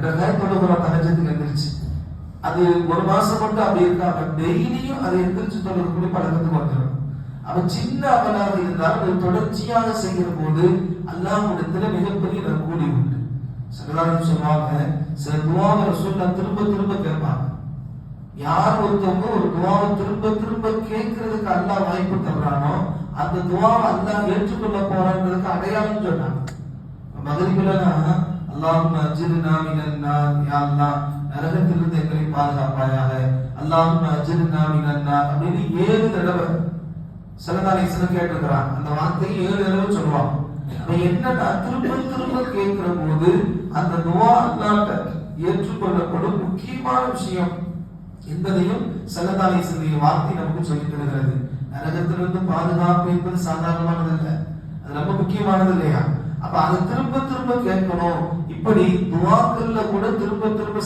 தொழுகிறோம் தஹஜ்ஜுதுக்கு எந்திரிச்சு. அது ஒரு மாசம் மட்டும் அப்படி இருக்காம டெய்லியும் அதை எந்திரிச்சு தொழுகக்கூடிய பழக்கத்துக்கு வந்துடும். அவ சின்ன அமலாக இருந்தால் அது தொடர்ச்சியாக செய்கிற போது அல்லாஹ்விடத்துல மிகப்பெரிய நற்கூலி உண்டு. சகலாரும் சொல்லுவாங்க, சில துஆவை ரசூலுல்லாஹ் திரும்ப திரும்ப கேட்பாங்க. யார் ஒருத்தவங்க ஒரு துஆவை திரும்ப திரும்ப கேட்கறதுக்கு அல்லாஹ் வாய்ப்பு தர்றானோ அந்த துஆவை அல்லாஹ் ஏற்றுக்கொள்ள போறான்றதுக்கு அடையாளம் சொன்னாங்க. மகரிபிலனா அல்லாஹும்ம அஜிர்னா மினன் நார், யா அல்லாஹ் நரகத்திலிருந்து எங்களை பாதுகாப்பாயாக, அல்லாஹும்ம அஜிர்னா மினன் நார் அப்படின்னு 7 தடவை ஸல்லல்லாஹு அலைஹி வஸல்லம் கேட்டிருக்கிறாங்க. அந்த வார்த்தையை 7 தடவை சொல்லுவாங்க. அப்ப என்னன்னா திரும்ப திரும்ப கேட்கிற போது அந்த துஆ அல்லாஹ்ட்ட ஏற்றுக்கொள்ளப்படும் முக்கியமான விஷயம் என்பதையும் ஸல்லல்லாஹு அலைஹி வஸல்லம் வார்த்தை நமக்கு சொல்லித் தருகிறது. நரகத்திலிருந்து பாதுகாப்பு என்பது சாதாரணமானது இல்லை, அது ரொம்ப முக்கியமானது இல்லையா? அப்ப அதை திரும்ப திரும்ப கேட்கணும். இப்படி துஆக்கள்ல கூட திரும்ப திரும்ப